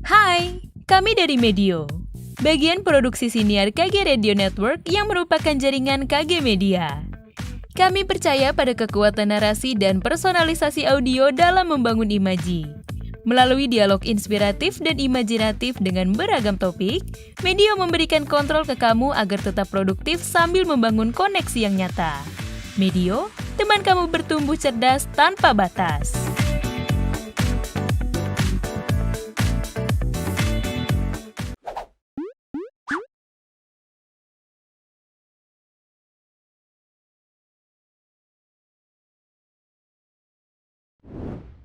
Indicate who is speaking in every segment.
Speaker 1: Hai, kami dari Medio, bagian produksi siniar KG Radio Network yang merupakan jaringan KG Media. Kami percaya pada kekuatan narasi dan personalisasi audio dalam membangun imaji. Melalui dialog inspiratif dan imajinatif dengan beragam topik, Medio memberikan kontrol ke kamu agar tetap produktif sambil membangun koneksi yang nyata. Medio, teman kamu bertumbuh cerdas tanpa batas.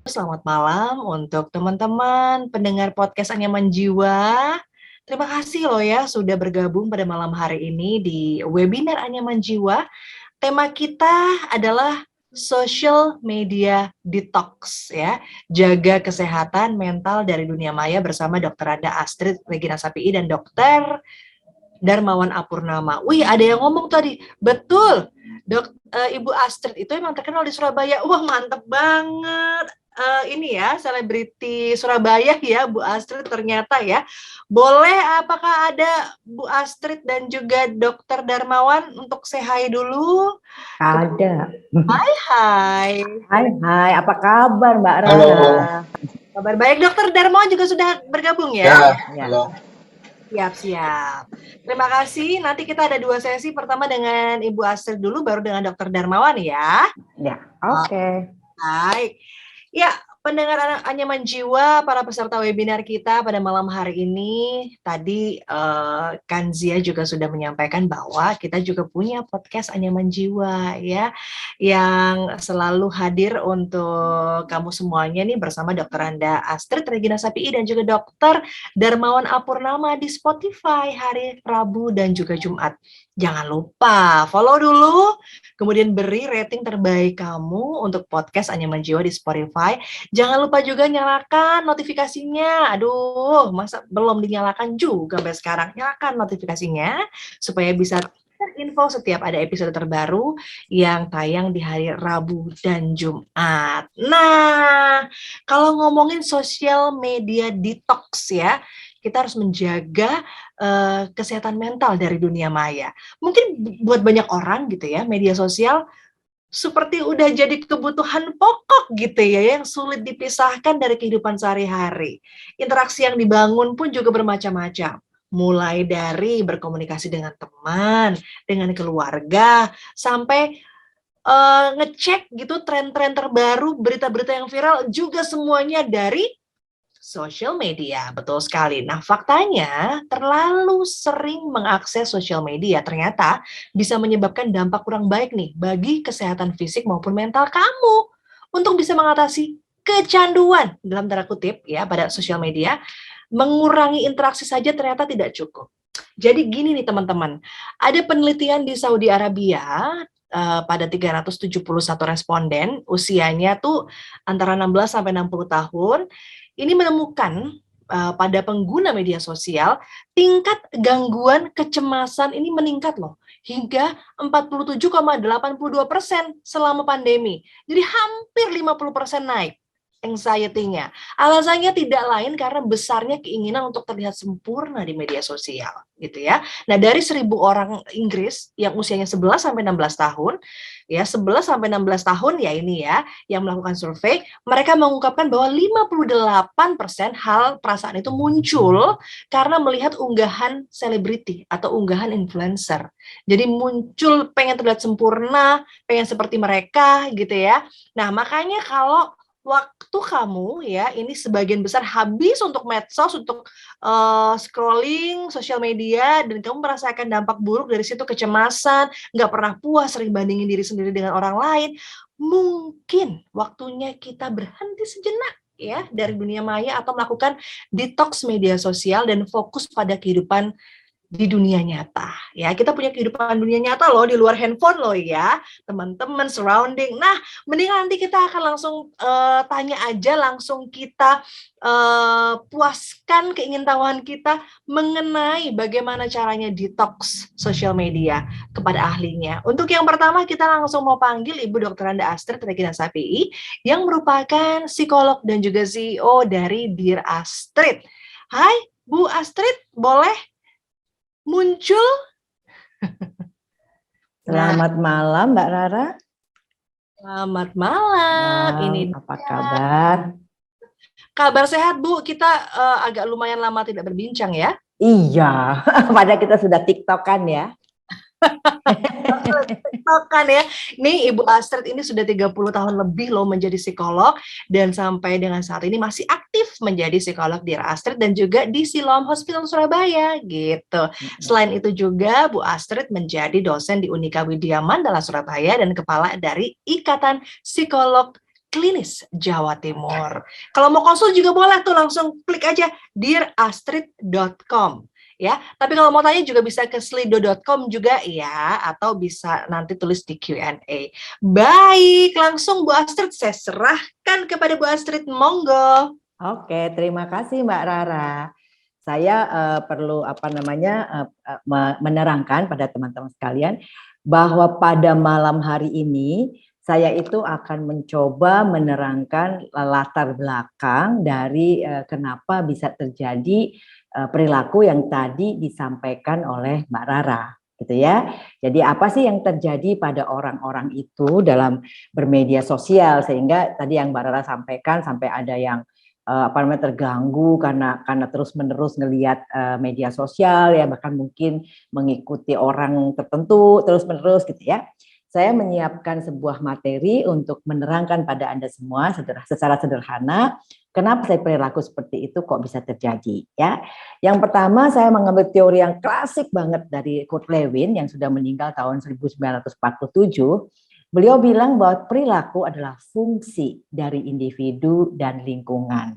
Speaker 2: Selamat malam untuk teman-teman pendengar podcast Anyaman Jiwa. Terima kasih loh ya sudah bergabung pada malam hari ini di webinar Anyaman Jiwa. Tema kita adalah social media detox ya. Jaga kesehatan mental dari dunia maya bersama Dr. Anda Astrid Regina Sapii dan Dr. Darmawan Apurnama. Wih, ada yang ngomong tadi. Betul. Ibu Astrid itu emang terkenal di Surabaya. Wah, mantep banget. Ini ya, selebriti Surabaya ya, Bu Astrid ternyata ya. Boleh, apakah ada Bu Astrid dan juga Dr. Darmawan untuk say hi dulu?
Speaker 3: Ada.
Speaker 2: Hai.
Speaker 3: Hai, apa kabar Mbak Rara?
Speaker 4: Halo.
Speaker 2: Kabar baik, Dr. Darmawan juga sudah bergabung ya?
Speaker 4: Ya. Halo.
Speaker 2: Siap. Terima kasih. Nanti kita ada 2 sesi. Pertama dengan Ibu Astrid dulu, baru dengan Dr. Darmawan ya.
Speaker 3: Ya, oke.
Speaker 2: Baik. Ya, pendengar Anyaman Jiwa, para peserta webinar kita pada malam hari ini, tadi Kanzia juga sudah menyampaikan bahwa kita juga punya podcast Anyaman Jiwa ya, yang selalu hadir untuk kamu semuanya nih bersama Dr. Anda Astrid Regina Sapii dan juga Dr. Darmawan Apurnama di Spotify hari Rabu dan juga Jumat. Jangan lupa follow dulu, kemudian beri rating terbaik kamu untuk podcast Anyaman Jiwa di Spotify. Jangan lupa juga nyalakan notifikasinya. Aduh, masa belum dinyalakan juga sampai sekarang. Nyalakan notifikasinya supaya bisa info setiap ada episode terbaru yang tayang di hari Rabu dan Jumat. Nah, kalau ngomongin social media detox ya, kita harus menjaga kesehatan mental dari dunia maya. Mungkin buat banyak orang gitu ya, media sosial seperti udah jadi kebutuhan pokok gitu ya, yang sulit dipisahkan dari kehidupan sehari-hari. Interaksi yang dibangun pun juga bermacam-macam. Mulai dari berkomunikasi dengan teman, dengan keluarga, sampai ngecek gitu tren-tren terbaru, berita-berita yang viral, juga semuanya dari social media, betul sekali. Nah, faktanya terlalu sering mengakses social media ternyata bisa menyebabkan dampak kurang baik nih bagi kesehatan fisik maupun mental kamu. Untuk bisa mengatasi kecanduan dalam tanda kutip ya pada social media, mengurangi interaksi saja ternyata tidak cukup. Jadi gini nih teman-teman, ada penelitian di Saudi Arabia pada 371 responden, usianya tuh antara 16 sampai 60 tahun, ini menemukan pada pengguna media sosial, tingkat gangguan kecemasan ini meningkat loh, hingga 47,82% selama pandemi. Jadi hampir 50% naik anxiety-nya. Alasannya tidak lain karena besarnya keinginan untuk terlihat sempurna di media sosial, gitu ya. Nah, dari 1.000 orang Inggris yang usianya 11 sampai 16 tahun, ya 11 sampai 16 tahun ya ini ya, yang melakukan survei, mereka mengungkapkan bahwa 58% hal perasaan itu muncul karena melihat unggahan selebriti atau unggahan influencer. Jadi muncul pengen terlihat sempurna, pengen seperti mereka gitu ya. Nah, makanya kalau waktu kamu ya ini sebagian besar habis untuk medsos, untuk scrolling sosial media, dan kamu merasakan dampak buruk dari situ, kecemasan, nggak pernah puas, sering bandingin diri sendiri dengan orang lain, mungkin waktunya kita berhenti sejenak ya dari dunia maya atau melakukan detox media sosial dan fokus pada kehidupan di dunia nyata ya. Kita punya kehidupan dunia nyata loh di luar handphone loh ya, teman-teman, surrounding. Nah, mendingan nanti kita akan langsung tanya aja, langsung kita puaskan keingintahuan kita mengenai bagaimana caranya detox social media kepada ahlinya. Untuk yang pertama kita langsung mau panggil Ibu Dr. Anda Astrid Regina Sapii yang merupakan psikolog dan juga CEO dari Dear Astrid. Hai, Bu Astrid, boleh muncul? Nah,
Speaker 3: Selamat malam Mbak Rara.
Speaker 2: selamat malam. Ini
Speaker 3: Apa kabar?
Speaker 2: kabar sehat, Bu. Kita agak lumayan lama tidak berbincang ya.
Speaker 3: Iya, padahal kita sudah TikTokan ya.
Speaker 2: Kan ya. Nih Ibu Astrid ini sudah 30 tahun lebih loh menjadi psikolog dan sampai dengan saat ini masih aktif menjadi psikolog di Astrid dan juga di Siloam Hospital Surabaya gitu. Selain itu juga Bu Astrid menjadi dosen di Unika Widya Mandala Surabaya dan kepala dari Ikatan Psikolog Klinis Jawa Timur. Kalau mau konsul juga boleh tuh langsung klik aja dearastrid.com. Ya, tapi kalau mau tanya juga bisa ke slido.com juga ya, atau bisa nanti tulis di Q&A. Baik, langsung Bu Astrid saya serahkan kepada Bu Astrid, monggo.
Speaker 3: Oke, terima kasih Mbak Rara. Saya perlu menerangkan pada teman-teman sekalian bahwa pada malam hari ini saya itu akan mencoba menerangkan latar belakang dari kenapa bisa terjadi perilaku yang tadi disampaikan oleh Mbak Rara, gitu ya. Jadi apa sih yang terjadi pada orang-orang itu dalam bermedia sosial sehingga tadi yang Mbak Rara sampaikan sampai ada yang terganggu karena terus-menerus ngelihat media sosial ya, bahkan mungkin mengikuti orang tertentu terus-menerus gitu ya. Saya menyiapkan sebuah materi untuk menerangkan pada Anda semua secara sederhana kenapa saya perilaku seperti itu kok bisa terjadi ya. Yang pertama saya mengambil teori yang klasik banget dari Kurt Lewin yang sudah meninggal tahun 1947. Beliau bilang bahwa perilaku adalah fungsi dari individu dan lingkungan.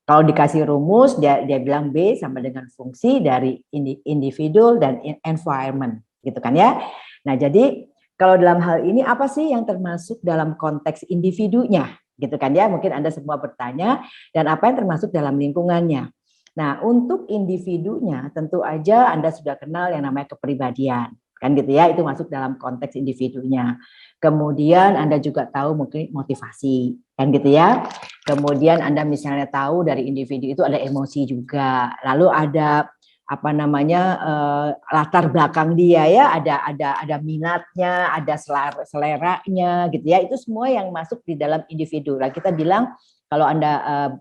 Speaker 3: Kalau dikasih rumus dia bilang B sama dengan fungsi dari individu dan environment gitu kan ya. Nah, jadi kalau dalam hal ini apa sih yang termasuk dalam konteks individunya gitu kan ya, mungkin Anda semua bertanya, dan apa yang termasuk dalam lingkungannya. Nah, untuk individunya tentu aja Anda sudah kenal yang namanya kepribadian kan gitu ya, itu masuk dalam konteks individunya. Kemudian Anda juga tahu mungkin motivasi kan gitu ya. Kemudian Anda misalnya tahu dari individu itu ada emosi juga, lalu ada latar belakang dia ya, ada minatnya, ada seleranya gitu ya, itu semua yang masuk di dalam individu. Nah, kita bilang kalau Anda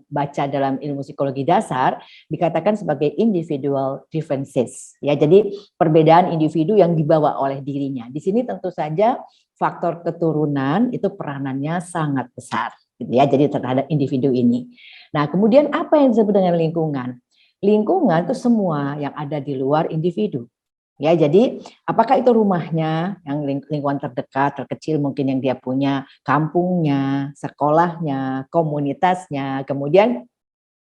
Speaker 3: baca dalam ilmu psikologi dasar dikatakan sebagai individual differences ya, jadi perbedaan individu yang dibawa oleh dirinya. Di sini tentu saja faktor keturunan itu peranannya sangat besar gitu ya, jadi terhadap individu ini. Nah, kemudian apa yang disebut dengan lingkungan? Lingkungan itu semua yang ada di luar individu. Ya, jadi apakah itu rumahnya, yang lingkungan terdekat, terkecil mungkin yang dia punya, kampungnya, sekolahnya, komunitasnya, kemudian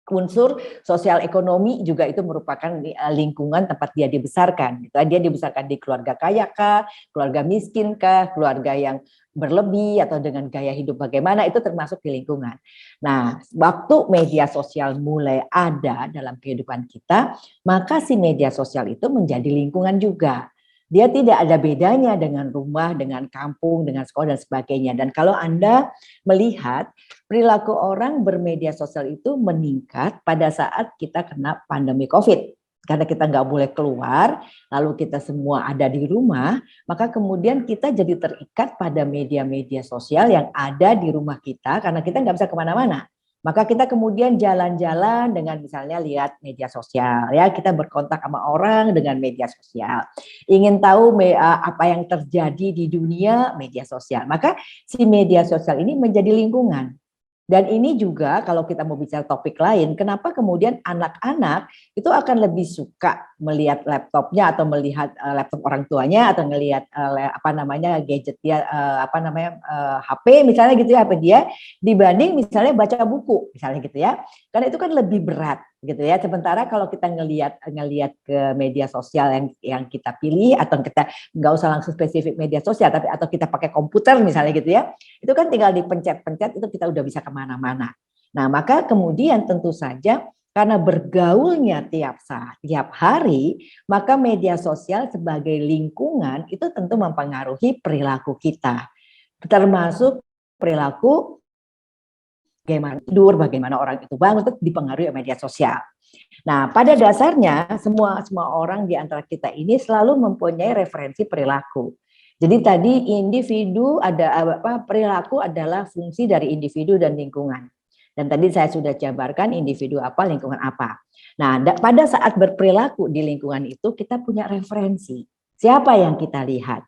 Speaker 3: unsur sosial ekonomi juga itu merupakan lingkungan tempat dia dibesarkan. Dia dibesarkan di keluarga kaya kah, keluarga miskin kah, keluarga yang berlebih atau dengan gaya hidup bagaimana, itu termasuk di lingkungan. Nah, waktu media sosial mulai ada dalam kehidupan kita, maka si media sosial itu menjadi lingkungan juga. Dia tidak ada bedanya dengan rumah, dengan kampung, dengan sekolah dan sebagainya. Dan kalau Anda melihat perilaku orang bermedia sosial itu meningkat pada saat kita kena pandemi COVID. Karena kita nggak boleh keluar, lalu kita semua ada di rumah, maka kemudian kita jadi terikat pada media-media sosial yang ada di rumah kita karena kita nggak bisa kemana-mana. Maka kita kemudian jalan-jalan dengan misalnya lihat media sosial, ya kita berkontak sama orang dengan media sosial. Ingin tahu apa yang terjadi di dunia, media sosial. Maka si media sosial ini menjadi lingkungan. Dan ini juga kalau kita mau bicara topik lain, kenapa kemudian anak-anak itu akan lebih suka melihat laptopnya atau melihat laptop orang tuanya atau melihat gadget dia HP misalnya gitu ya, HP dia dibanding misalnya baca buku misalnya gitu ya. Karena itu kan lebih berat gitu ya. Sementara kalau kita ngelihat ke media sosial yang kita pilih atau kita nggak usah langsung spesifik media sosial tapi atau kita pakai komputer misalnya gitu ya. Itu kan tinggal dipencet-pencet itu kita udah bisa kemana-mana. Nah, maka kemudian tentu saja karena bergaulnya tiap hari, maka media sosial sebagai lingkungan itu tentu mempengaruhi perilaku kita. Termasuk perilaku bagaimana tidur, bagaimana orang itu bangun, itu dipengaruhi oleh media sosial. Nah, pada dasarnya semua orang di antara kita ini selalu mempunyai referensi perilaku. Jadi tadi individu perilaku adalah fungsi dari individu dan lingkungan. Dan tadi saya sudah jabarkan individu apa, lingkungan apa. Nah, pada saat berperilaku di lingkungan itu kita punya referensi. Siapa yang kita lihat?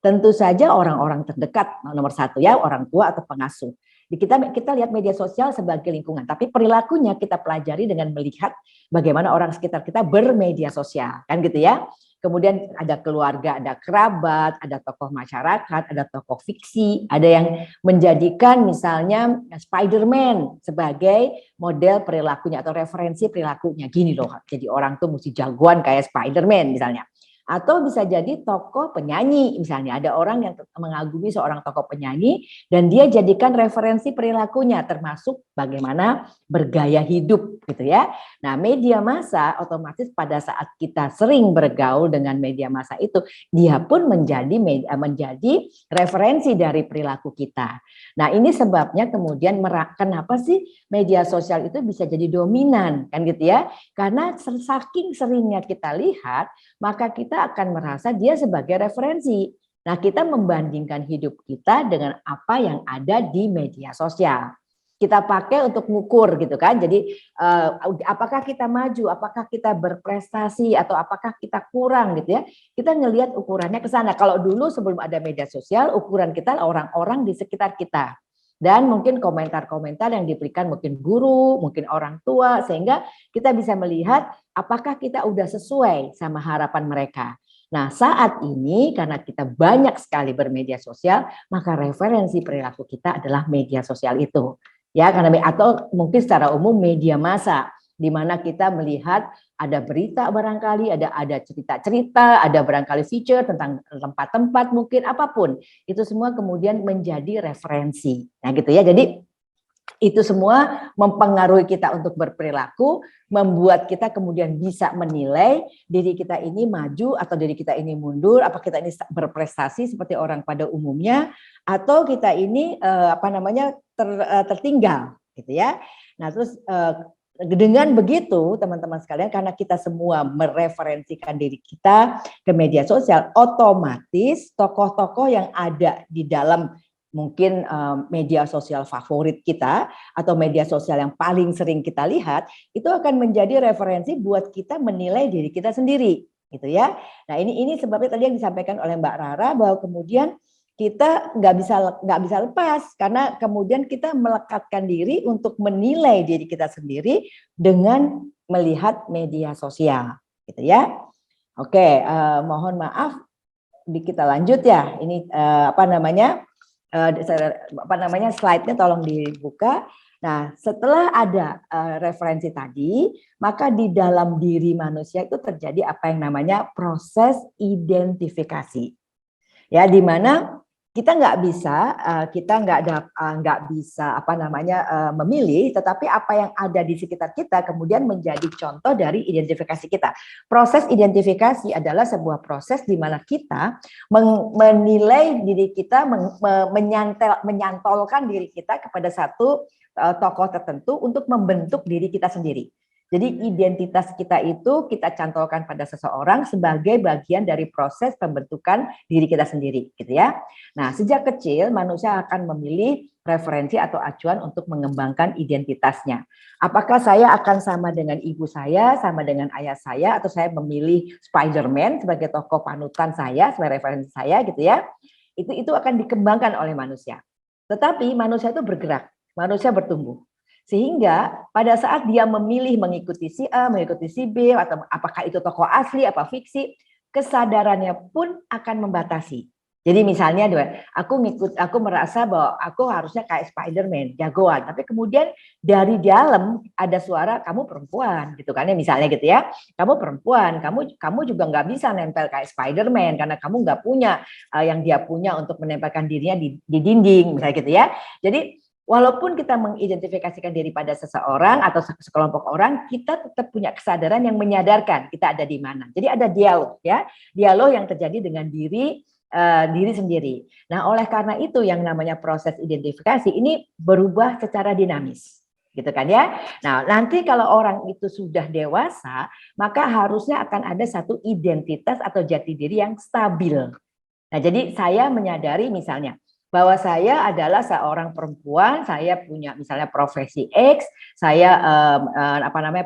Speaker 3: Tentu saja orang-orang terdekat, nomor satu ya, orang tua atau pengasuh. Kita lihat media sosial sebagai lingkungan, tapi perilakunya kita pelajari dengan melihat bagaimana orang sekitar kita bermedia sosial, kan gitu ya. Kemudian ada keluarga, ada kerabat, ada tokoh masyarakat, ada tokoh fiksi, ada yang menjadikan misalnya Spider-Man sebagai model perilakunya atau referensi perilakunya. Gini loh, jadi orang tuh mesti jagoan kayak Spider-Man misalnya. Atau bisa jadi tokoh penyanyi, misalnya ada orang yang mengagumi seorang tokoh penyanyi dan dia jadikan referensi perilakunya termasuk bagaimana bergaya hidup gitu ya. Nah, media massa otomatis pada saat kita sering bergaul dengan media massa itu, dia pun menjadi referensi dari perilaku kita. Nah, ini sebabnya kemudian kenapa sih media sosial itu bisa jadi dominan kan gitu ya? Karena saking seringnya kita lihat, maka kita akan merasa dia sebagai referensi. Nah, kita membandingkan hidup kita dengan apa yang ada di media sosial. Kita pakai untuk mengukur gitu kan. Jadi apakah kita maju, apakah kita berprestasi atau apakah kita kurang gitu ya. Kita ngelihat ukurannya ke sana. Kalau dulu sebelum ada media sosial, ukuran kita orang-orang di sekitar kita. Dan mungkin komentar-komentar yang diberikan mungkin guru, mungkin orang tua, sehingga kita bisa melihat apakah kita udah sesuai sama harapan mereka. Nah, saat ini karena kita banyak sekali bermedia sosial, maka referensi perilaku kita adalah media sosial itu. Ya, karena atau mungkin secara umum media massa di mana kita melihat ada berita barangkali, ada cerita-cerita, ada barangkali feature tentang tempat-tempat mungkin apapun. Itu semua kemudian menjadi referensi. Nah, gitu ya. Jadi itu semua mempengaruhi kita untuk berperilaku, membuat kita kemudian bisa menilai diri kita ini maju atau diri kita ini mundur, apa kita ini berprestasi seperti orang pada umumnya, atau kita ini tertinggal, gitu ya. Nah, terus dengan begitu teman-teman sekalian, karena kita semua mereferensikan diri kita ke media sosial, otomatis tokoh-tokoh yang ada di dalam mungkin media sosial favorit kita atau media sosial yang paling sering kita lihat itu akan menjadi referensi buat kita menilai diri kita sendiri, gitu ya. Nah, ini sebabnya tadi yang disampaikan oleh Mbak Rara bahwa kemudian kita nggak bisa lepas karena kemudian kita melekatkan diri untuk menilai diri kita sendiri dengan melihat media sosial, gitu ya. Oke, mohon maaf, kita lanjut ya. Ini slide-nya tolong dibuka. Nah, setelah ada referensi tadi, maka di dalam diri manusia itu terjadi apa yang namanya proses identifikasi. Ya, di mana kita nggak bisa memilih, tetapi apa yang ada di sekitar kita kemudian menjadi contoh dari identifikasi kita. Proses identifikasi adalah sebuah proses di mana kita menilai diri kita, menyantolkan diri kita kepada satu tokoh tertentu untuk membentuk diri kita sendiri. Jadi identitas kita itu kita cantolkan pada seseorang sebagai bagian dari proses pembentukan diri kita sendiri, gitu ya. Nah, sejak kecil manusia akan memilih referensi atau acuan untuk mengembangkan identitasnya. Apakah saya akan sama dengan ibu saya, sama dengan ayah saya, atau saya memilih Spider-Man sebagai tokoh panutan saya, sebagai referensi saya, gitu ya. Itu akan dikembangkan oleh manusia. Tetapi manusia itu bergerak, manusia bertumbuh. Sehingga pada saat dia memilih mengikuti si A, mengikuti si B, atau apakah itu tokoh asli, apa fiksi, kesadarannya pun akan membatasi. Jadi misalnya, aku merasa bahwa aku harusnya kayak Spider-Man, jagoan. Tapi kemudian dari dalam ada suara, kamu perempuan, gitu kan ya, misalnya gitu ya. Kamu perempuan, kamu juga nggak bisa nempel kayak Spider-Man karena kamu nggak punya yang dia punya untuk menempelkan dirinya di dinding, misalnya gitu ya. Jadi walaupun kita mengidentifikasikan diri pada seseorang atau sekelompok orang, kita tetap punya kesadaran yang menyadarkan kita ada di mana. Jadi ada dialog ya, dialog yang terjadi dengan diri diri sendiri. Nah, oleh karena itu yang namanya proses identifikasi ini berubah secara dinamis, gitu kan ya. Nah, nanti kalau orang itu sudah dewasa, maka harusnya akan ada satu identitas atau jati diri yang stabil. Nah, jadi saya menyadari misalnya bahwa saya adalah seorang perempuan, saya punya misalnya profesi X, saya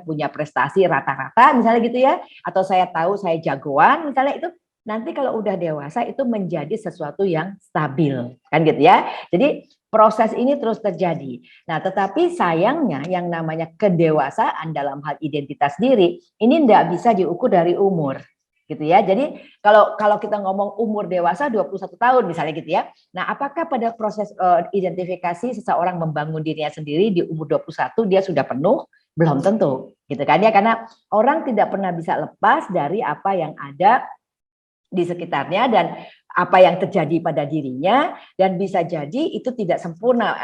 Speaker 3: punya prestasi rata-rata misalnya gitu ya, atau saya tahu saya jagoan misalnya itu nanti kalau udah dewasa itu menjadi sesuatu yang stabil kan gitu ya. Jadi proses ini terus terjadi. Nah, tetapi sayangnya yang namanya kedewasaan dalam hal identitas diri ini tidak bisa diukur dari umur gitu ya. Jadi kalau kita ngomong umur dewasa 21 tahun misalnya gitu ya. Nah, apakah pada proses identifikasi seseorang membangun dirinya sendiri di umur 21 dia sudah penuh? Belum tentu, gitu kan ya. Karena orang tidak pernah bisa lepas dari apa yang ada di sekitarnya dan apa yang terjadi pada dirinya, dan bisa jadi itu tidak sempurna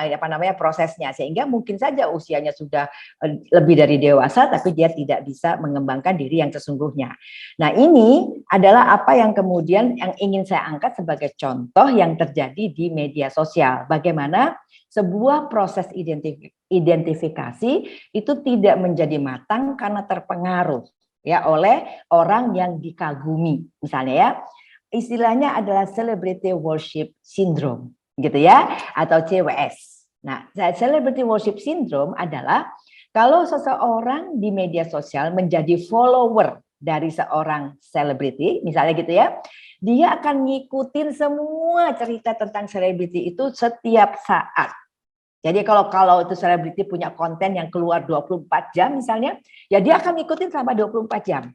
Speaker 3: prosesnya, sehingga mungkin saja usianya sudah lebih dari dewasa tapi dia tidak bisa mengembangkan diri yang sesungguhnya. Nah, ini adalah apa yang kemudian yang ingin saya angkat sebagai contoh yang terjadi di media sosial. Bagaimana sebuah proses identifikasi itu tidak menjadi matang karena terpengaruh ya oleh orang yang dikagumi misalnya ya, istilahnya adalah celebrity worship syndrome gitu ya, atau CWS. Nah, celebrity worship syndrome adalah kalau seseorang di media sosial menjadi follower dari seorang selebriti misalnya gitu ya, dia akan ngikutin semua cerita tentang selebriti itu setiap saat. Jadi kalau itu selebriti punya konten yang keluar 24 jam misalnya, ya dia akan ngikutin selama 24 jam.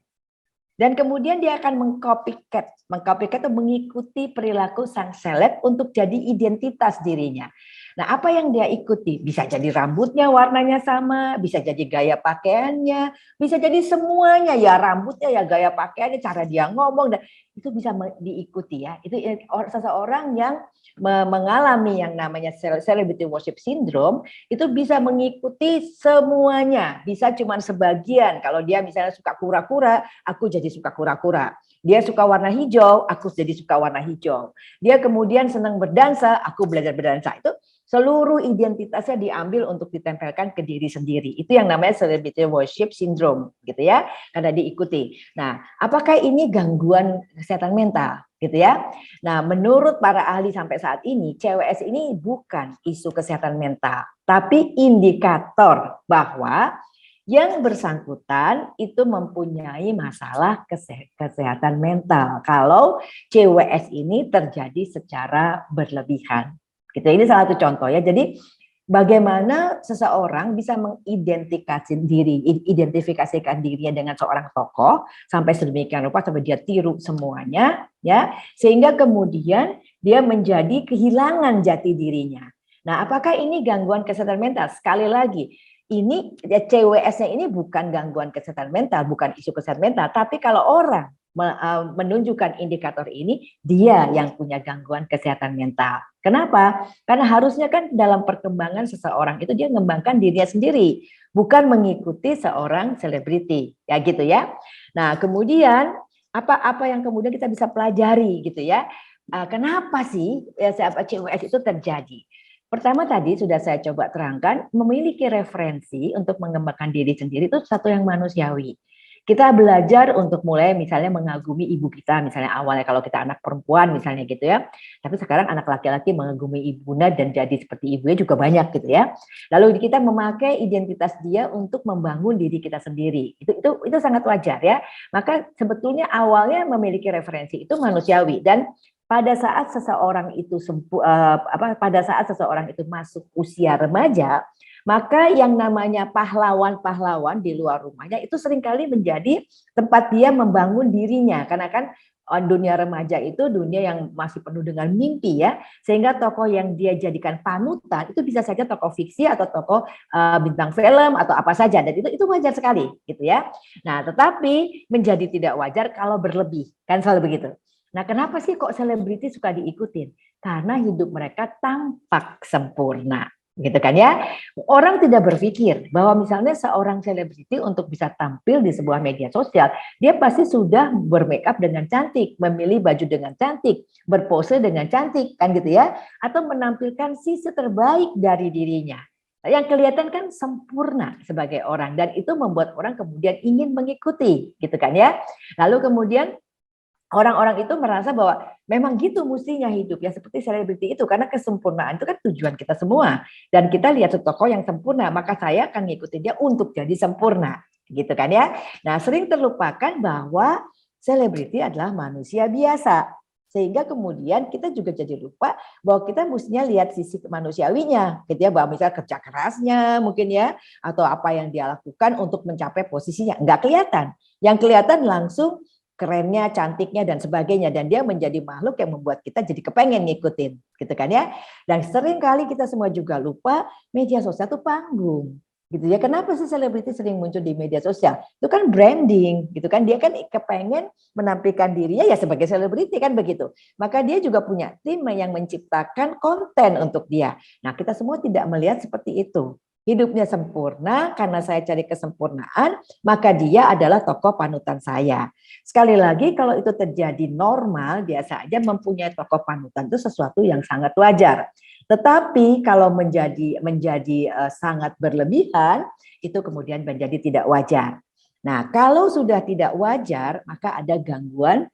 Speaker 3: Dan kemudian dia akan mengcopycat itu mengikuti perilaku sang seleb untuk jadi identitas dirinya. Nah, apa yang dia ikuti? Bisa jadi rambutnya warnanya sama, bisa jadi gaya pakaiannya, bisa jadi semuanya, ya rambutnya, ya gaya pakaiannya, cara dia ngomong, dan itu bisa diikuti ya. Itu seseorang yang mengalami yang namanya celebrity worship syndrome itu bisa mengikuti semuanya, bisa cuma sebagian. Kalau dia misalnya suka kura-kura, aku jadi suka kura-kura. Dia suka warna hijau, aku jadi suka warna hijau. Dia kemudian senang berdansa, aku belajar berdansa. Itu seluruh identitasnya diambil untuk ditempelkan ke diri sendiri. Itu yang namanya celebrity worship syndrome, gitu ya, karena diikuti. Nah, apakah ini gangguan kesehatan mental, gitu ya? Nah, menurut para ahli sampai saat ini, CWS ini bukan isu kesehatan mental, tapi indikator bahwa yang bersangkutan itu mempunyai masalah kesehatan mental kalau CWS ini terjadi secara berlebihan. Gitu. Ini salah satu contoh ya. Jadi bagaimana seseorang bisa mengidentifikasikan dirinya dengan seorang tokoh sampai sedemikian rupa sampai dia tiru semuanya ya, sehingga kemudian dia menjadi kehilangan jati dirinya. Nah, apakah ini gangguan kesehatan mental? Sekali lagi, ini CWS-nya ini bukan gangguan kesehatan mental, bukan isu kesehatan mental, tapi kalau orang menunjukkan indikator ini, dia yang punya gangguan kesehatan mental. Kenapa? Karena harusnya kan dalam perkembangan seseorang itu dia mengembangkan dirinya sendiri, bukan mengikuti seorang selebriti, ya gitu ya. Nah, kemudian apa yang kemudian kita bisa pelajari gitu ya? Kenapa sih CWS itu terjadi? Pertama tadi sudah saya coba terangkan, memiliki referensi untuk mengembangkan diri sendiri itu satu yang manusiawi. Kita belajar untuk mulai misalnya mengagumi ibu kita, misalnya awalnya kalau kita anak perempuan misalnya gitu ya. Tapi sekarang anak laki-laki mengagumi ibunya dan jadi seperti ibunya juga banyak gitu ya. Lalu kita memakai identitas dia untuk membangun diri kita sendiri. Itu sangat wajar ya. Maka sebetulnya awalnya memiliki referensi itu manusiawi, dan pada saat seseorang itu masuk usia remaja, maka yang namanya pahlawan-pahlawan di luar rumahnya itu seringkali menjadi tempat dia membangun dirinya, karena kan dunia remaja itu dunia yang masih penuh dengan mimpi ya, sehingga tokoh yang dia jadikan panutan itu bisa saja tokoh fiksi atau tokoh bintang film atau apa saja, dan itu wajar sekali gitu ya. Nah, tetapi menjadi tidak wajar kalau berlebih, kan selalu begitu. Nah, kenapa sih kok selebriti suka diikutin? Karena hidup mereka tampak sempurna. gitu kan ya. Orang tidak berpikir bahwa misalnya seorang selebriti untuk bisa tampil di sebuah media sosial, dia pasti sudah bermake up dengan cantik, memilih baju dengan cantik, berpose dengan cantik, kan gitu ya, atau menampilkan sisi terbaik dari dirinya. Yang kelihatan kan sempurna sebagai orang, dan itu membuat orang kemudian ingin mengikuti, gitu kan ya. Lalu kemudian orang-orang itu merasa bahwa memang gitu mestinya hidup ya seperti selebriti itu, karena kesempurnaan itu kan tujuan kita semua, dan kita lihat tokoh yang sempurna, maka saya akan ngikutin dia untuk jadi sempurna, gitu kan ya. Nah, sering terlupakan bahwa selebriti adalah manusia biasa, sehingga kemudian kita juga jadi lupa bahwa kita mestinya lihat sisi manusiawinya, gitu ya, bahwa misalnya kerja kerasnya mungkin ya, atau apa yang dia lakukan untuk mencapai posisinya, nggak kelihatan. Yang kelihatan langsung kerennya, cantiknya, dan sebagainya, dan dia menjadi makhluk yang membuat kita jadi kepengen ngikutin, gitu kan ya. Dan sering kali kita semua juga lupa media sosial itu panggung, gitu ya. Kenapa sih selebriti sering muncul di media sosial? Itu kan branding, gitu kan. Dia kan kepengen menampilkan dirinya ya sebagai selebriti, kan begitu. Maka dia juga punya tim yang menciptakan konten untuk dia. Nah, kita semua tidak melihat seperti itu. Hidupnya sempurna karena saya cari kesempurnaan, maka dia adalah tokoh panutan saya. Sekali lagi, kalau itu terjadi normal, biasa aja mempunyai tokoh panutan itu sesuatu yang sangat wajar. Tetapi kalau menjadi sangat berlebihan, itu kemudian menjadi tidak wajar. Nah, kalau sudah tidak wajar, maka ada gangguan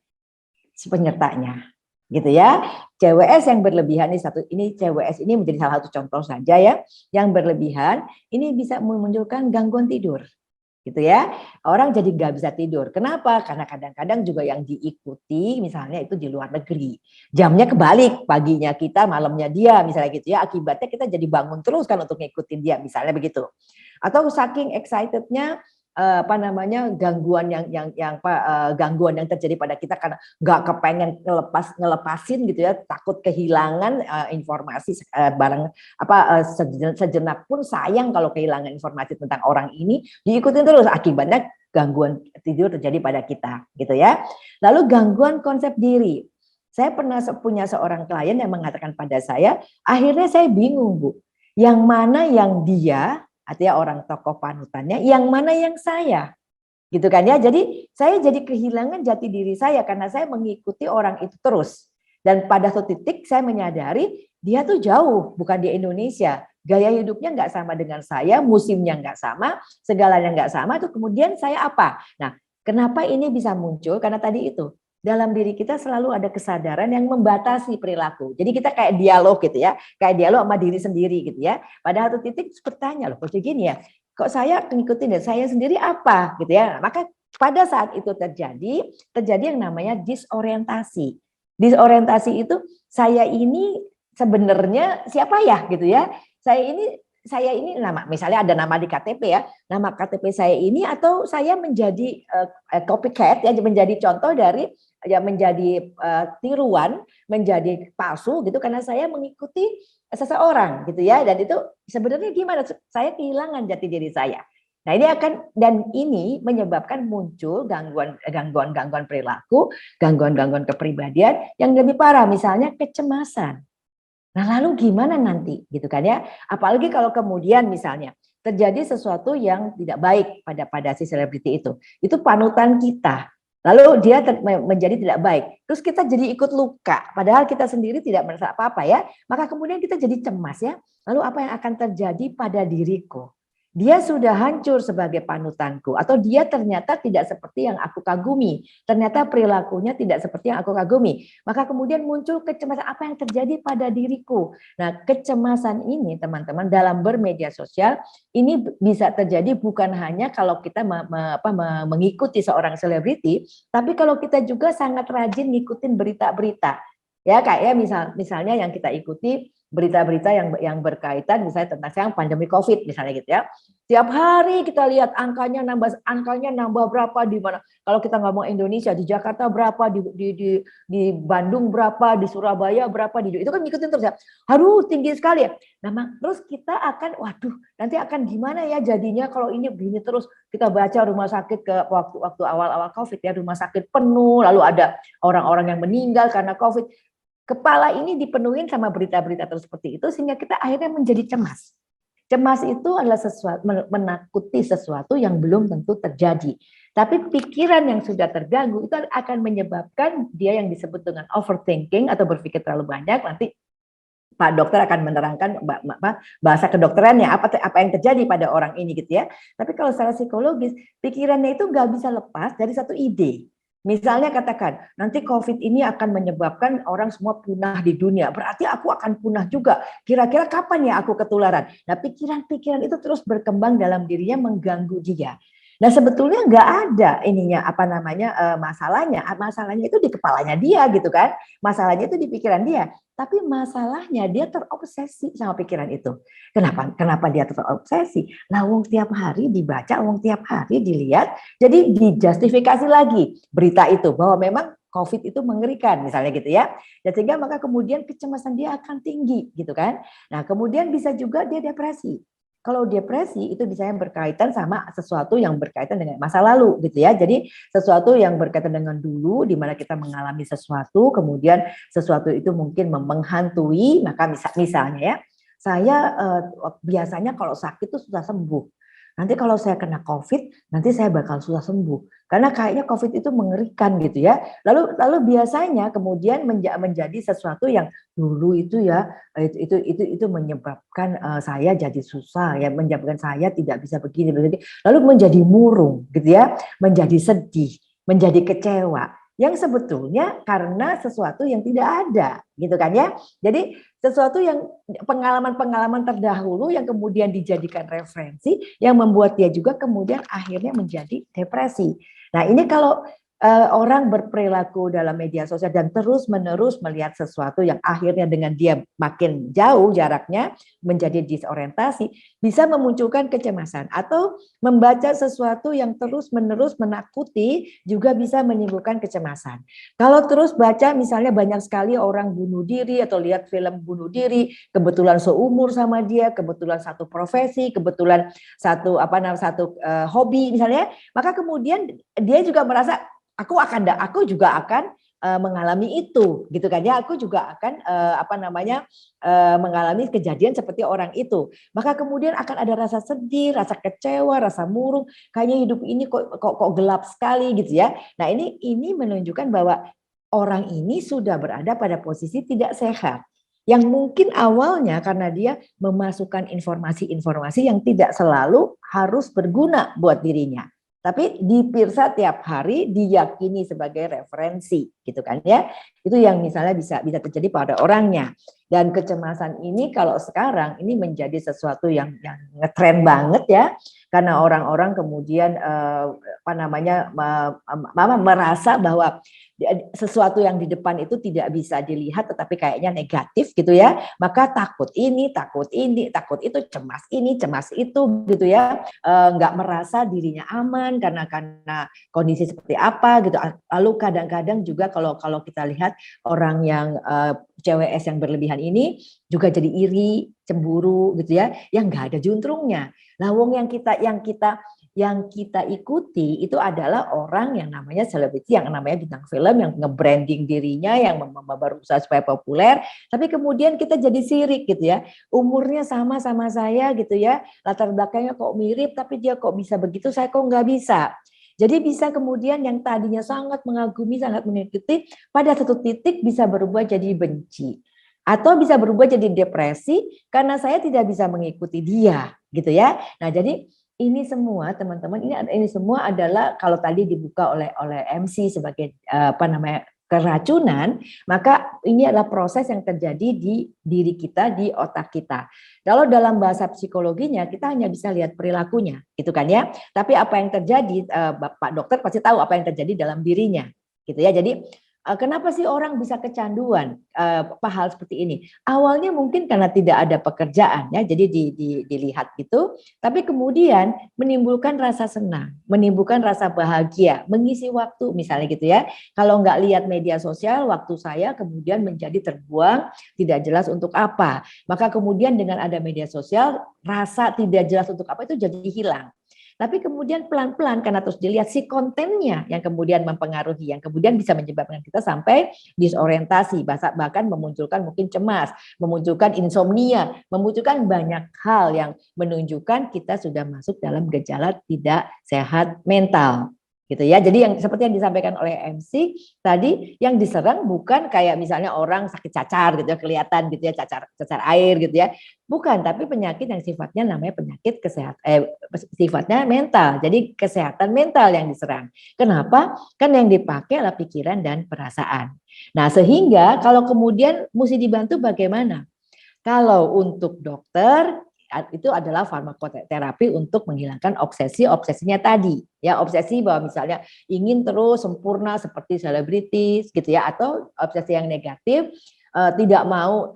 Speaker 3: penyertanya, gitu ya. CWS yang berlebihan ini CWS ini menjadi salah satu contoh saja ya, yang berlebihan ini bisa memunculkan gangguan tidur, gitu ya. Orang jadi nggak bisa tidur. Kenapa? Karena kadang-kadang juga yang diikuti misalnya itu di luar negeri, jamnya kebalik, paginya kita, malamnya dia, misalnya gitu ya. Akibatnya kita jadi bangun terus kan untuk ngikutin dia, misalnya begitu. Atau saking excitednya gangguan gangguan yang terjadi pada kita karena nggak kepengen ngelepasin gitu ya, takut kehilangan informasi sejenak pun sayang kalau kehilangan informasi tentang orang ini, diikutin terus, akibatnya gangguan tidur terjadi pada kita, gitu ya. Lalu gangguan konsep diri. Saya pernah punya seorang klien yang mengatakan pada saya, akhirnya saya bingung, Bu, yang mana yang dia, artinya orang tokoh panutannya, yang mana yang saya, gitu kan ya. Jadi saya jadi kehilangan jati diri saya karena saya mengikuti orang itu terus. Dan pada suatu titik saya menyadari dia tuh jauh, bukan di Indonesia, gaya hidupnya nggak sama dengan saya, musimnya nggak sama, segalanya nggak sama. Itu kemudian saya apa? Nah, kenapa ini bisa muncul? Karena tadi itu, dalam diri kita selalu ada kesadaran yang membatasi perilaku. Jadi kita kayak dialog gitu ya, kayak dialog sama diri sendiri gitu ya. Pada satu titik bertanya, loh kok gini ya, kok saya ngikutin ya, saya sendiri apa gitu ya. Maka pada saat itu terjadi yang namanya disorientasi. Disorientasi itu, saya ini sebenarnya siapa ya gitu ya. Saya ini nama, misalnya ada nama di KTP ya, nama KTP saya ini, atau saya menjadi copycat ya, menjadi contoh dari ya, menjadi tiruan, menjadi palsu gitu karena saya mengikuti seseorang gitu ya. Dan itu sebenarnya gimana? Saya kehilangan jati diri saya. Nah, ini menyebabkan muncul gangguan perilaku, gangguan kepribadian yang lebih parah, misalnya kecemasan. Nah, lalu gimana nanti gitu kan ya? Apalagi kalau kemudian misalnya terjadi sesuatu yang tidak baik pada si selebriti itu panutan kita. Lalu dia menjadi tidak baik. Terus kita jadi ikut luka, padahal kita sendiri tidak merasa apa-apa ya. Maka kemudian kita jadi cemas ya. Lalu apa yang akan terjadi pada diriku? Dia sudah hancur sebagai panutanku, atau dia ternyata tidak seperti yang aku kagumi, ternyata perilakunya tidak seperti yang aku kagumi. Maka kemudian muncul kecemasan, apa yang terjadi pada diriku. Nah, kecemasan ini teman-teman dalam bermedia sosial ini bisa terjadi bukan hanya kalau kita mengikuti seorang selebriti, tapi kalau kita juga sangat rajin ngikutin berita-berita. Ya, kayak misalnya yang kita ikuti berita-berita yang berkaitan misalnya tentang sekarang pandemi COVID misalnya gitu ya. Tiap hari kita lihat angkanya nambah berapa di mana. Kalau kita ngomong Indonesia, di Jakarta berapa, di Bandung berapa, di Surabaya berapa, itu kan ngikutin terus ya. Aduh, tinggi sekali ya. Nah, terus kita akan, waduh, nanti akan gimana ya jadinya kalau ini begini terus. Kita baca rumah sakit ke waktu awal-awal COVID ya, rumah sakit penuh, lalu ada orang-orang yang meninggal karena COVID. kepala ini dipenuhin sama berita-berita terus seperti itu sehingga kita akhirnya menjadi cemas. Cemas itu adalah sesuatu menakuti sesuatu yang belum tentu terjadi. Tapi pikiran yang sudah terganggu itu akan menyebabkan dia yang disebut dengan overthinking atau berpikir terlalu banyak. Nanti Pak Dokter akan menerangkan bahasa kedokterannya apa yang terjadi pada orang ini gitu ya. Tapi kalau secara psikologis, pikirannya itu nggak bisa lepas dari satu ide. Misalnya katakan, nanti COVID ini akan menyebabkan orang semua punah di dunia. Berarti aku akan punah juga. Kira-kira kapan ya aku ketularan? Nah, pikiran-pikiran itu terus berkembang dalam dirinya, mengganggu dia. Nah, sebetulnya nggak ada ininya masalahnya. Masalahnya itu di kepalanya dia gitu kan. Masalahnya itu di pikiran dia. Tapi masalahnya dia terobsesi sama pikiran itu. Kenapa dia terobsesi? Nah, wong tiap hari dibaca, wong tiap hari dilihat, jadi dijustifikasi lagi berita itu bahwa memang COVID itu mengerikan misalnya gitu ya. Dan sehingga maka kemudian kecemasan dia akan tinggi gitu kan. Nah, kemudian bisa juga dia depresi. Kalau depresi itu bisa berkaitan sama sesuatu yang berkaitan dengan masa lalu gitu ya. Jadi sesuatu yang berkaitan dengan dulu di mana kita mengalami sesuatu, kemudian sesuatu itu mungkin menghantui, maka misalnya ya, saya biasanya kalau sakit itu susah sembuh. Nanti kalau saya kena COVID, nanti saya bakal susah sembuh. Karena kayaknya COVID itu mengerikan gitu ya. Lalu biasanya kemudian menjadi sesuatu yang dulu itu ya itu menyebabkan saya jadi susah ya, menyebabkan saya tidak bisa begini. Lalu menjadi murung gitu ya, menjadi sedih, menjadi kecewa. Yang sebetulnya karena sesuatu yang tidak ada gitu kan ya. Jadi sesuatu yang pengalaman-pengalaman terdahulu yang kemudian dijadikan referensi yang membuat dia juga kemudian akhirnya menjadi depresi. Nah, ini kalau orang berperilaku dalam media sosial dan terus-menerus melihat sesuatu yang akhirnya dengan dia makin jauh jaraknya menjadi disorientasi, bisa memunculkan kecemasan atau membaca sesuatu yang terus-menerus menakuti juga bisa menimbulkan kecemasan. Kalau terus baca misalnya banyak sekali orang bunuh diri atau lihat film bunuh diri, kebetulan seumur sama dia, kebetulan satu profesi, kebetulan satu hobi misalnya, maka kemudian dia juga merasa aku juga akan mengalami itu gitu kan ya, aku juga akan mengalami kejadian seperti orang itu, maka kemudian akan ada rasa sedih, rasa kecewa, rasa murung, kayaknya hidup ini kok gelap sekali gitu ya. Nah, ini menunjukkan bahwa orang ini sudah berada pada posisi tidak sehat, yang mungkin awalnya karena dia memasukkan informasi-informasi yang tidak selalu harus berguna buat dirinya, tapi dipirsa tiap hari, diyakini sebagai referensi gitu kan ya. Itu yang misalnya bisa terjadi pada orangnya. Dan kecemasan ini kalau sekarang ini menjadi sesuatu yang ngetren banget ya, karena orang-orang kemudian merasa bahwa sesuatu yang di depan itu tidak bisa dilihat tetapi kayaknya negatif gitu ya, maka takut ini, takut itu, cemas ini, cemas itu gitu ya, nggak merasa dirinya aman karena kondisi seperti apa gitu. Lalu kadang-kadang juga kalau kita lihat orang yang CWS yang berlebihan ini juga jadi iri, cemburu gitu ya, yang nggak ada juntrungnya. Nah, wong yang kita ikuti itu adalah orang yang namanya selebriti, yang namanya bintang film, yang nge-branding dirinya, yang berusaha supaya populer, tapi kemudian kita jadi sirik gitu ya. Umurnya sama saya gitu ya, latar belakangnya kok mirip, tapi dia kok bisa begitu, saya kok nggak bisa. Jadi bisa kemudian yang tadinya sangat mengagumi, sangat mengikuti, pada satu titik bisa berubah jadi benci. Atau bisa berubah jadi depresi karena saya tidak bisa mengikuti dia gitu ya. Nah, jadi ini semua teman-teman, ini semua adalah kalau tadi dibuka oleh MC sebagai keracunan, maka ini adalah proses yang terjadi di diri kita, di otak kita. Kalau dalam bahasa psikologinya kita hanya bisa lihat perilakunya, gitu kan ya. Tapi apa yang terjadi, Pak Dokter pasti tahu apa yang terjadi dalam dirinya, gitu ya. Jadi kenapa sih orang bisa kecanduan hal seperti ini? Awalnya mungkin karena tidak ada pekerjaan ya, jadi dilihat gitu, tapi kemudian menimbulkan rasa senang, menimbulkan rasa bahagia, mengisi waktu misalnya gitu ya. Kalau nggak lihat media sosial, waktu saya kemudian menjadi terbuang, tidak jelas untuk apa. Maka kemudian dengan ada media sosial, rasa tidak jelas untuk apa itu jadi hilang. Tapi kemudian pelan-pelan karena terus dilihat si kontennya yang kemudian mempengaruhi, yang kemudian bisa menyebabkan kita sampai disorientasi, bahkan memunculkan mungkin cemas, memunculkan insomnia, memunculkan banyak hal yang menunjukkan kita sudah masuk dalam gejala tidak sehat mental. Gitu ya. Jadi yang seperti yang disampaikan oleh MC tadi, yang diserang bukan kayak misalnya orang sakit cacar gitu ya, kelihatan gitu ya, cacar air gitu ya. Bukan, tapi penyakit yang sifatnya namanya penyakit sifatnya mental. Jadi kesehatan mental yang diserang. Kenapa? Kan yang dipakai adalah pikiran dan perasaan. Nah, sehingga kalau kemudian mesti dibantu bagaimana? Kalau untuk dokter itu adalah farmakoterapi untuk menghilangkan obsesinya tadi, ya, obsesi bahwa misalnya ingin terus sempurna seperti selebritis gitu ya, atau obsesi yang negatif, tidak mau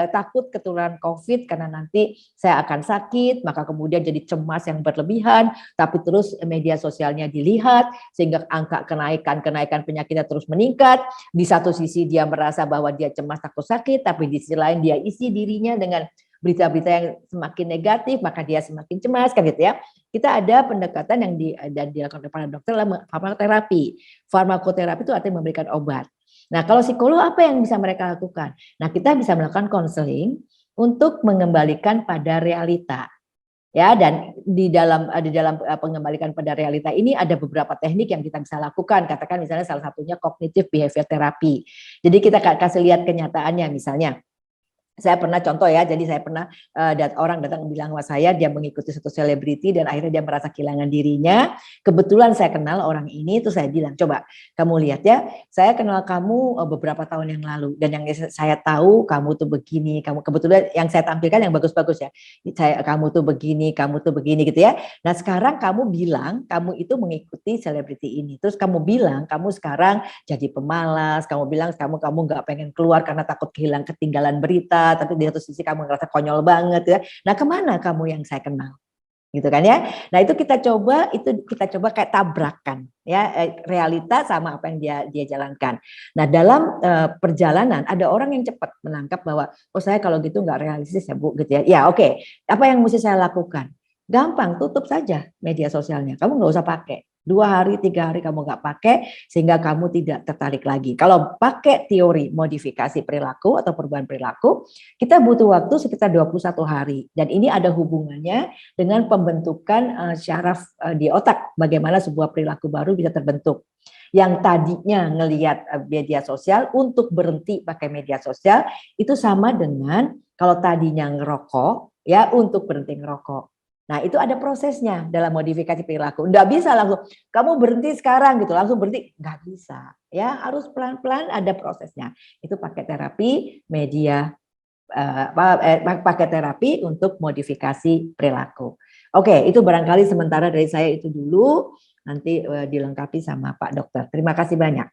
Speaker 3: takut ketularan COVID karena nanti saya akan sakit, maka kemudian jadi cemas yang berlebihan, tapi terus media sosialnya dilihat sehingga angka kenaikan penyakitnya terus meningkat. Di satu sisi dia merasa bahwa dia cemas takut sakit, tapi di sisi lain dia isi dirinya dengan berita-berita yang semakin negatif, maka dia semakin cemas kan gitu ya. Kita ada pendekatan yang dilakukan oleh para dokter adalah farmakoterapi. Farmakoterapi itu artinya memberikan obat. Nah, kalau psikolog apa yang bisa mereka lakukan? Nah, kita bisa melakukan konseling untuk mengembalikan pada realita. Ya, dan di dalam pengembalikan pada realita ini ada beberapa teknik yang kita bisa lakukan. Katakan misalnya salah satunya cognitive behavior therapy. Jadi kita kasih lihat kenyataannya, misalnya saya pernah contoh ya, jadi saya pernah orang datang bilang sama saya, dia mengikuti satu selebriti dan akhirnya dia merasa kehilangan dirinya. Kebetulan saya kenal orang ini, terus saya bilang, coba kamu lihat ya, saya kenal kamu beberapa tahun yang lalu, dan yang saya tahu kamu tuh begini, kamu kebetulan yang saya tampilkan yang bagus-bagus ya, kamu tuh begini gitu ya. Nah sekarang kamu bilang kamu itu mengikuti selebriti ini, terus kamu bilang kamu sekarang jadi pemalas, kamu bilang kamu nggak pengen keluar karena takut ketinggalan berita, tapi di satu sisi kamu ngerasa konyol banget ya. Nah, kemana kamu yang saya kenal? Gitu kan ya. Nah, itu kita coba kayak tabrakan ya, realita sama apa yang dia jalankan. Nah, dalam perjalanan ada orang yang cepat menangkap bahwa oh saya kalau gitu nggak realistis ya Bu gitu ya. Ya, oke. Apa yang mesti saya lakukan? Gampang, tutup saja media sosialnya. Kamu nggak usah pakai. 2 hari, 3 hari kamu nggak pakai sehingga kamu tidak tertarik lagi. Kalau pakai teori modifikasi perilaku atau perubahan perilaku, kita butuh waktu sekitar 21 hari. Dan ini ada hubungannya dengan pembentukan syaraf di otak, bagaimana sebuah perilaku baru bisa terbentuk. Yang tadinya ngelihat media sosial untuk berhenti pakai media sosial, itu sama dengan kalau tadinya ngerokok, ya untuk berhenti ngerokok. Nah, itu ada prosesnya dalam modifikasi perilaku. Nggak bisa langsung, kamu berhenti sekarang gitu, langsung berhenti. Nggak bisa. Ya, harus pelan-pelan ada prosesnya. Itu pakai terapi media, pakai terapi untuk modifikasi perilaku. Oke, itu barangkali sementara dari saya itu dulu. Nanti dilengkapi sama Pak Dokter. Terima kasih banyak.